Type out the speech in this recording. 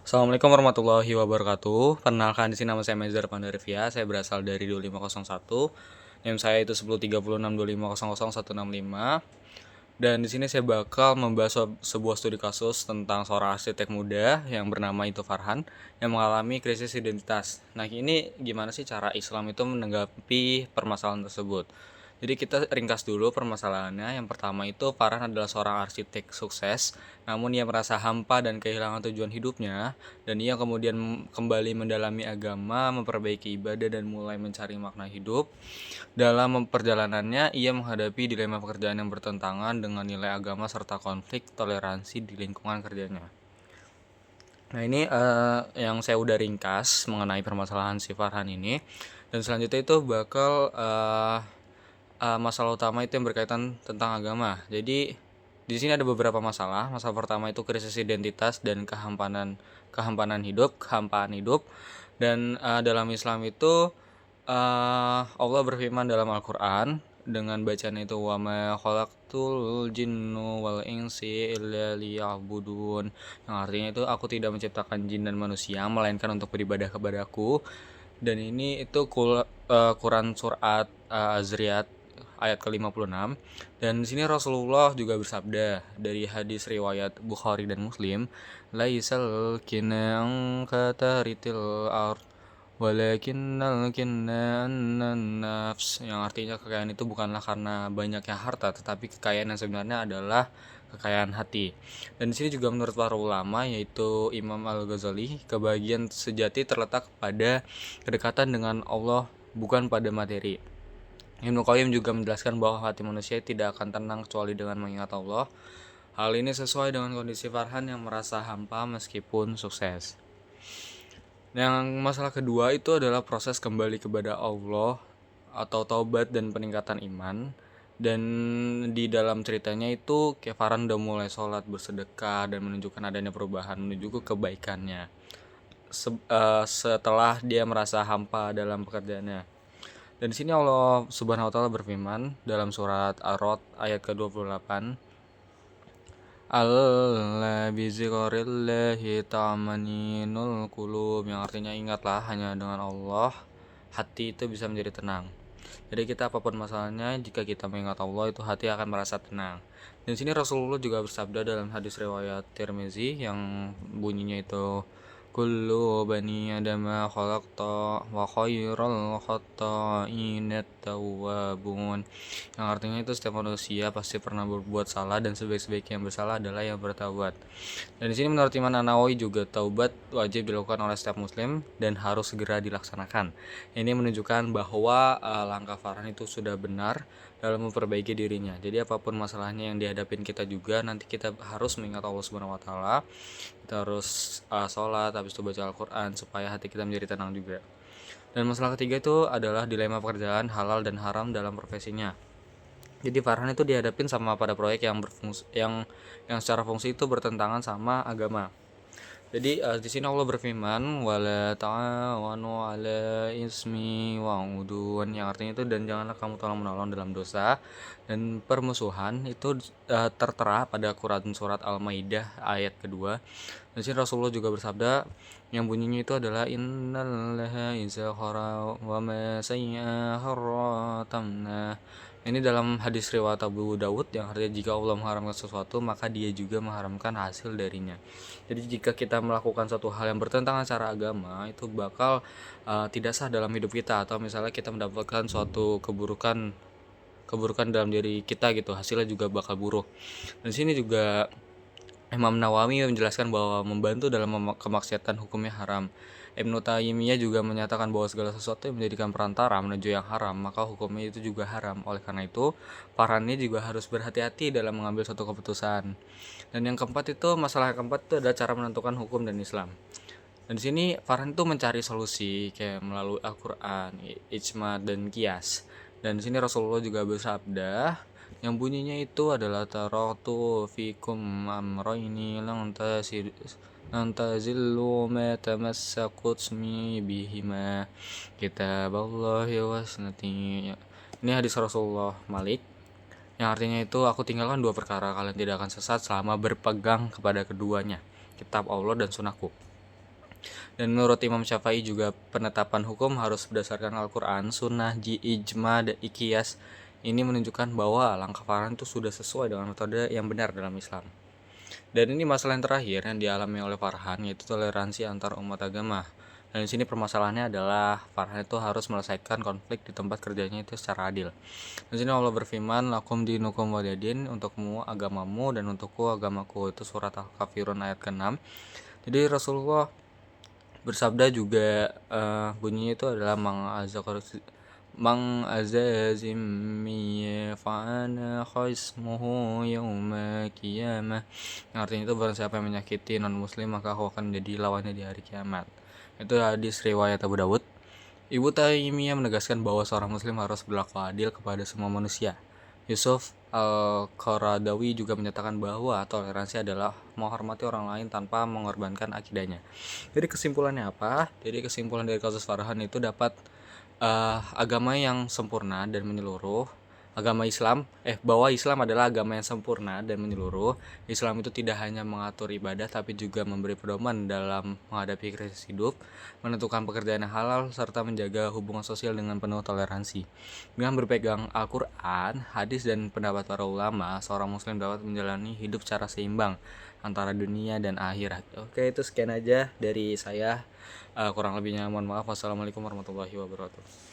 Assalamualaikum warahmatullahi wabarakatuh. Perkenalkan di sini nama saya Mezar Pandarevia. Saya berasal dari 2501. NIM saya itu 103625000165. Dan di sini saya bakal membahas sebuah studi kasus tentang seorang arsitek muda yang bernama Ito Farhan yang mengalami krisis identitas. Nah, ini gimana sih cara Islam itu menanggapi permasalahan tersebut? Jadi kita ringkas dulu permasalahannya. Yang pertama itu Farhan adalah seorang arsitek sukses, namun ia merasa hampa dan kehilangan tujuan hidupnya, dan ia kemudian kembali mendalami agama, memperbaiki ibadah dan mulai mencari makna hidup. Dalam perjalanannya, ia menghadapi dilema pekerjaan yang bertentangan dengan nilai agama serta konflik toleransi di lingkungan kerjanya. Nah, ini yang saya udah ringkas mengenai permasalahan si Farhan ini. Dan selanjutnya itu bakal masalah utama itu yang berkaitan tentang agama. Jadi di sini ada beberapa masalah. Masalah pertama itu krisis identitas dan kehampaan hidup. Dan dalam Islam itu Allah berfirman dalam Al-Qur'an dengan bacaan itu wa ma khalaqtul jinnu wal insi illa liya'budun, yang artinya itu aku tidak menciptakan jin dan manusia melainkan untuk beribadah kepadaku. Dan ini itu Quran surat Az-Zariyat ayat ke-56. Dan di sini Rasulullah juga bersabda dari hadis riwayat Bukhari dan Muslim, laisal kinang kataritil ard walakinnal kinna nafs, yang artinya kekayaan itu bukanlah karena banyaknya harta, tetapi kekayaan yang sebenarnya adalah kekayaan hati. Dan di sini juga menurut para ulama yaitu Imam Al-Ghazali, kebahagiaan sejati terletak pada kedekatan dengan Allah, bukan pada materi. Ibnu Qayyim juga menjelaskan bahwa hati manusia tidak akan tenang kecuali dengan mengingat Allah. Hal ini sesuai dengan kondisi Farhan yang merasa hampa meskipun sukses. Yang masalah kedua itu adalah proses kembali kepada Allah atau taubat dan peningkatan iman. Dan di dalam ceritanya itu Farhan udah mulai sholat, bersedekah, dan menunjukkan adanya perubahan menuju ke kebaikannya setelah dia merasa hampa dalam pekerjaannya. Dan di sini Allah Subhanahu wa taala berfirman dalam surat Ar-Ra'd ayat ke-28, Alla bizikrillahi ta'maninul qulub, yang artinya ingatlah hanya dengan Allah hati itu bisa menjadi tenang. Jadi kita apapun masalahnya, jika kita mengingat Allah itu hati akan merasa tenang. Dan sini Rasulullah juga bersabda dalam hadis riwayat Tirmizi yang bunyinya itu kullu bani adama khalaqta wa khairul khata'inat tawwabun, yang artinya itu setiap manusia pasti pernah berbuat salah dan sebaik-sebaik yang bersalah adalah yang bertaubat. Dan di sini menurut Imam An-Nawawi juga taubat wajib dilakukan oleh setiap muslim dan harus segera dilaksanakan. Ini menunjukkan bahwa langkah Farhan itu sudah benar dalam memperbaiki dirinya. Jadi apapun masalahnya yang dihadapin kita juga, nanti kita harus mengingat Allah Subhanahu wa taala. Kita harus sholat, habis itu baca Al-Qur'an supaya hati kita menjadi tenang juga. Dan masalah ketiga itu adalah dilema pekerjaan halal dan haram dalam profesinya. Jadi Farhan itu dihadapin sama pada proyek yang berfungsi, yang secara fungsi itu bertentangan sama agama. Jadi di sini Allah berfirman wala ta'awanu 'ala ismi wa 'udwan, yang artinya itu dan janganlah kamu tolong-menolong dalam dosa dan permusuhan. Itu tertera pada Quran surat Al-Maidah ayat kedua. Di sini Rasulullah juga bersabda yang bunyinya itu adalah innallaha izakhara wa ma sayyaharratamna. Ini dalam hadis riwayat Abu Dawud yang artinya jika Allah mengharamkan sesuatu maka dia juga mengharamkan hasil darinya. Jadi jika kita melakukan suatu hal yang bertentangan secara agama itu bakal tidak sah dalam hidup kita, atau misalnya kita mendapatkan suatu keburukan dalam diri kita gitu, hasilnya juga bakal buruk. Dan sini juga Imam Nawawi menjelaskan bahwa membantu dalam kemaksiatan hukumnya haram. Ibnu Taimiyah juga menyatakan bahwa segala sesuatu yang menjadikan perantara menuju yang haram, maka hukumnya itu juga haram. Oleh karena itu, Farhan ini juga harus berhati-hati dalam mengambil suatu keputusan. Dan yang keempat itu, masalah yang keempat itu adalah cara menentukan hukum dan Islam. Dan di sini Farhan itu mencari solusi kayak melalui Al-Qur'an, ijma dan qiyas. Dan di sini Rasulullah juga bersabda yang bunyinya itu adalah taraktu fikum amrayni lan tazillu ma tamassakut bihima kitaballahi wa sunnati. Ini hadis Rasulullah Malik yang artinya itu aku tinggalkan dua perkara kalian tidak akan sesat selama berpegang kepada keduanya, kitab Allah dan sunnahku. Dan menurut Imam Syafi'i juga penetapan hukum harus berdasarkan Al-Quran, Sunnah, Ijma, dan Qiyas. Ini menunjukkan bahwa langkah Farhan itu sudah sesuai dengan metode yang benar dalam Islam. Dan ini masalah yang terakhir yang dialami oleh Farhan, yaitu toleransi antar umat agama. Dan di sini permasalahannya adalah Farhan itu harus menyelesaikan konflik di tempat kerjanya itu secara adil. Di sini Allah berfirman, lakum dinukum waliyadin, untukmu agamamu dan untukku agamaku. Itu surat Al-Kafirun ayat ke-6. Jadi Rasulullah bersabda juga, bunyinya itu adalah Mang azazimmi fa'ana khaismuhu yawma qiyamah. Artinya itu barang siapa yang menyakiti non muslim maka aku akan menjadi lawannya di hari kiamat. Itu hadis riwayat Abu Dawud. Ibu Taimiyah menegaskan bahwa seorang muslim harus berlaku adil kepada semua manusia. Yusuf Al-Qaradawi juga menyatakan bahwa toleransi adalah menghormati orang lain tanpa mengorbankan akidahnya. Jadi kesimpulannya apa? Jadi kesimpulan dari kasus Farhan itu dapat agama yang sempurna dan menyeluruh, bahwa Islam adalah agama yang sempurna dan menyeluruh. Islam itu tidak hanya mengatur ibadah tapi juga memberi pedoman dalam menghadapi krisis hidup, menentukan pekerjaan yang halal, serta menjaga hubungan sosial dengan penuh toleransi. Dengan berpegang Al-Quran, hadis, dan pendapat para ulama, seorang muslim dapat menjalani hidup secara seimbang antara dunia dan akhirat. Oke, itu sekian aja dari saya. Kurang lebihnya mohon maaf. Wassalamualaikum warahmatullahi wabarakatuh.